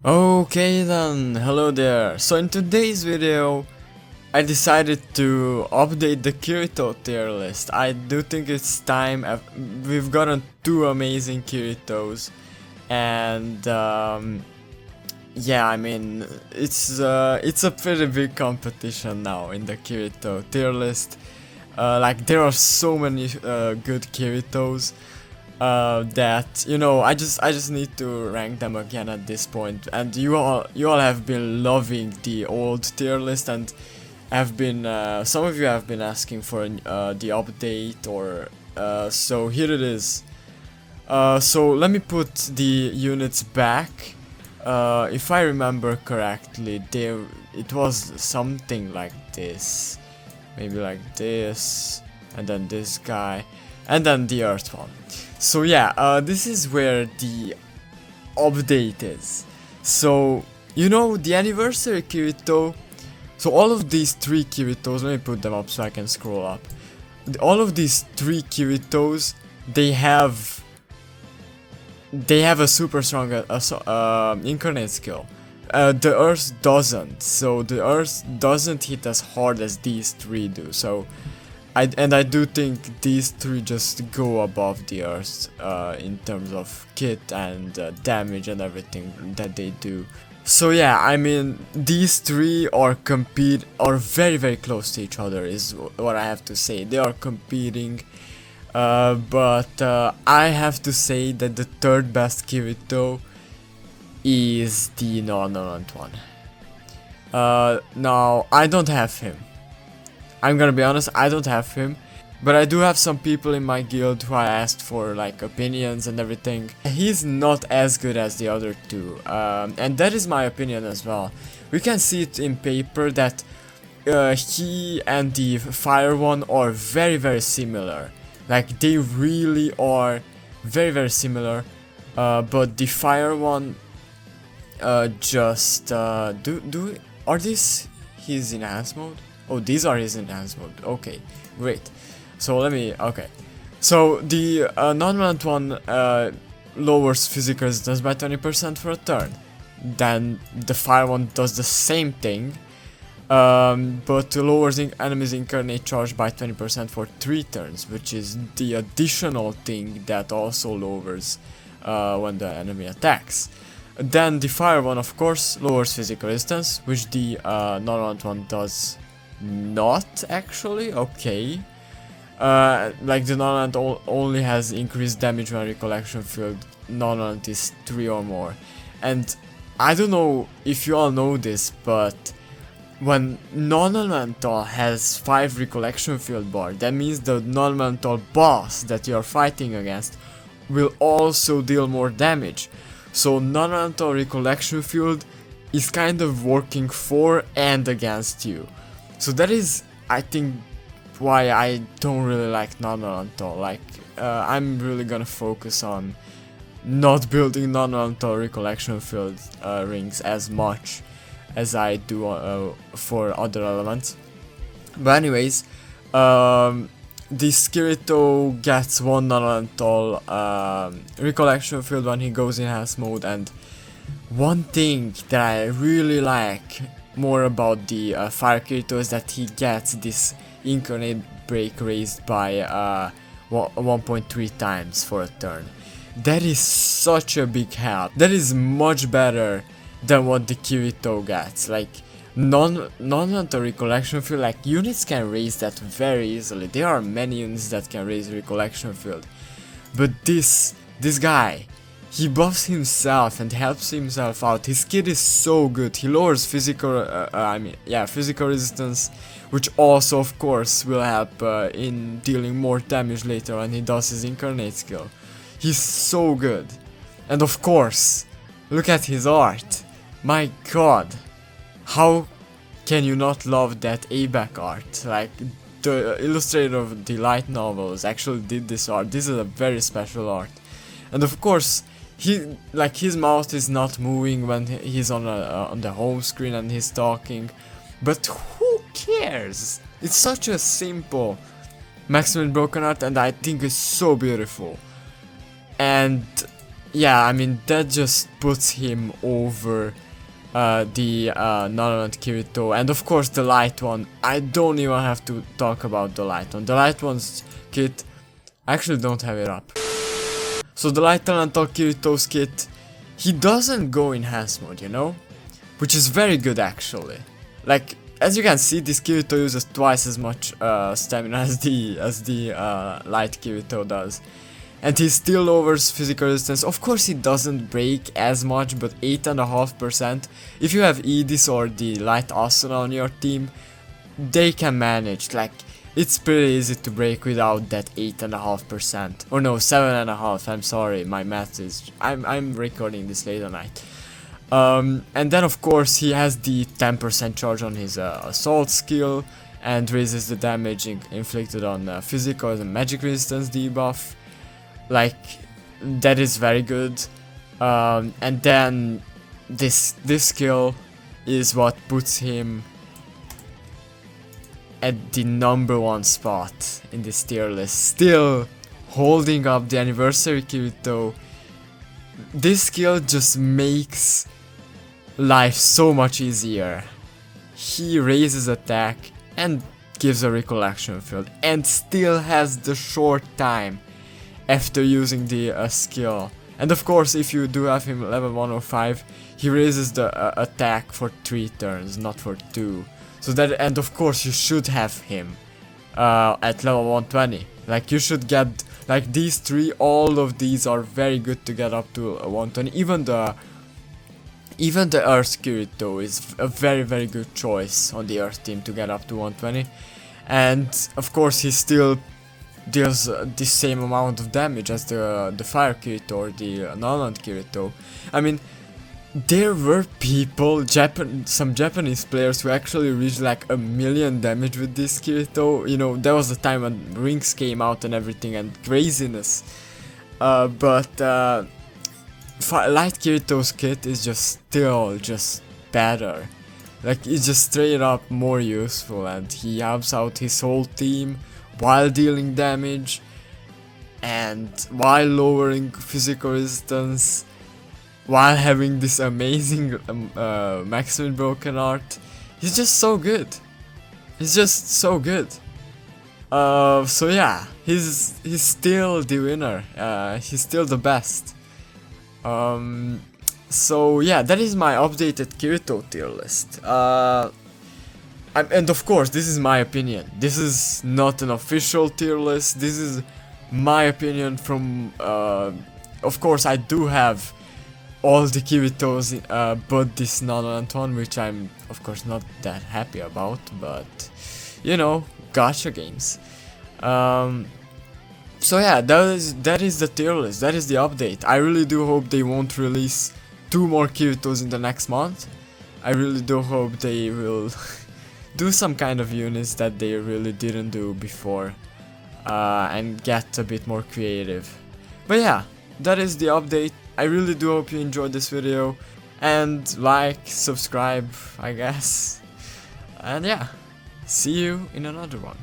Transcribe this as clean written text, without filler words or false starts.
Okay then, hello there. So in today's video, I decided to update the Kirito tier list. I do think it's time. We've gotten two amazing Kiritos, and yeah, I mean it's a pretty big competition now in the Kirito tier list. Like there are so many good Kiritos. That I just need to rank them again at this point, and you all have been loving the old tier list, and have been some of you have been asking for the update, or so here it is. So let me put the units back. If I remember correctly, it was something like this, maybe like this, and then this guy, and then the earth one. So yeah, this is where the update is. So, the anniversary Kirito. So all of these three Kiritos, let me put them up so I can scroll up. All of these three Kiritos, they have a super strong incarnate skill. The Earth doesn't, so the Earth doesn't hit as hard as these three do. So I do think these three just go above the Earth in terms of kit and damage and everything that they do. So yeah, I mean these three are very very close to each other is what I have to say. They are competing, but I have to say that the third best Kirito is the non-relevant one. Now I don't have him. I'm gonna be honest, I don't have him, but I do have some people in my guild who I asked for like opinions and everything. He's not as good as the other two, and that is my opinion as well. We can see it in paper that he and the fire one are very very similar. Like they really are very very similar, but the fire one are these his enhanced mode? Oh, these are his enhanced mode. Okay, great. So So the non-relevant one lowers physical resistance by 20% for a turn. Then the fire one does the same thing, but lowers enemies' incarnate charge by 20% for 3 turns, which is the additional thing that also lowers when the enemy attacks. Then the fire one, of course, lowers physical resistance, which the non-relevant one does not actually. Okay. Like the non-relevant only has increased damage when recollection field non-relevant is 3 or more. And I don't know if you all know this, but when non-elemental has 5 recollection field bar, that means the non-elemental boss that you are fighting against will also deal more damage. So non-elemental recollection field is kind of working for and against you. So that is, I think, why I don't really like non-elemental. Like, I'm really gonna focus on not building non-elemental recollection field rings as much as I do for other elements. But anyways, this Kirito gets 1 non-elemental recollection field when he goes in enhanced mode, and one thing that I really like more about the Fire Kirito is that he gets this incarnate break raised by 1.3 times for a turn. That is such a big help. That is much better than what the Kirito gets. Like non-mental recollection field, like units can raise that very easily. There are many units that can raise recollection field, but this guy, he buffs himself and helps himself out. His kit is so good. He lowers physical resistance, which also of course will help in dealing more damage later when he does his incarnate skill. He's so good. And of course, look at his art. My god, how can you not love that ABAC art? Like, the illustrator of the light novels actually did this art. This is a very special art. And of course, his mouth is not moving when he's on the home screen and he's talking, but who cares? It's such a simple maximum broken art, and I think it's so beautiful. And yeah, I mean, that just puts him over the non-element Kirito, and of course the light one. I don't even have to talk about the light one. The light one's kit, I actually don't have it up. So the light elemental Kirito's kit, he doesn't go in enhanced mode, you know? Which is very good actually. Like, as you can see, this Kirito uses twice as much stamina as the light Kirito does. And he still lowers physical resistance. Of course he doesn't break as much, but 8.5%. If you have Edis or the light Asuna on your team, they can manage. Like, it's pretty easy to break without that 8.5%. Or no, 7.5%, I'm sorry, my math is... I'm recording this late at night. And then of course he has the 10% charge on his assault skill, and raises the damage inflicted on physical and magic resistance debuff. Like, that is very good. And then this skill is what puts him at the #1 spot in this tier list, still holding up the anniversary Kirito. This skill just makes life so much easier. He raises attack and gives a recollection field, and still has the short time after using the skill. And of course, if you do have him level 105, he raises the attack for 3 turns, not for 2. So that, and of course you should have him at level 120. Like, you should get, like, these 3, all of these are very good to get up to 120. Even the Earth Kirito is a very good choice on the Earth team to get up to 120. And of course he still deals the same amount of damage as the Fire Kirito or the non-element Kirito. I mean, there were people, some Japanese players who actually reached like 1,000,000 damage with this Kirito. You know, there was the time when rings came out and everything and craziness. But Light Kirito's kit is still better. Like, it's just straight up more useful, and he helps out his whole team while dealing damage and while lowering physical resistance, while having this amazing maximum broken art. He's just so good. He's just so good. So yeah, he's still the winner. He's still the best. So yeah, that is my updated Kirito tier list. And of course, this is my opinion. This is not an official tier list. This is my opinion from... of course, I do have all the Kiritos, but this non-element one, which I'm, of course, not that happy about. But, you know, gacha games. So yeah, that is the tier list. That is the update. I really do hope they won't release 2 more Kiritos in the next month. I really do hope they will do some kind of units that they really didn't do before, and get a bit more creative. But yeah, that is the update. I really do hope you enjoyed this video, and like, subscribe, I guess. And yeah, see you in another one.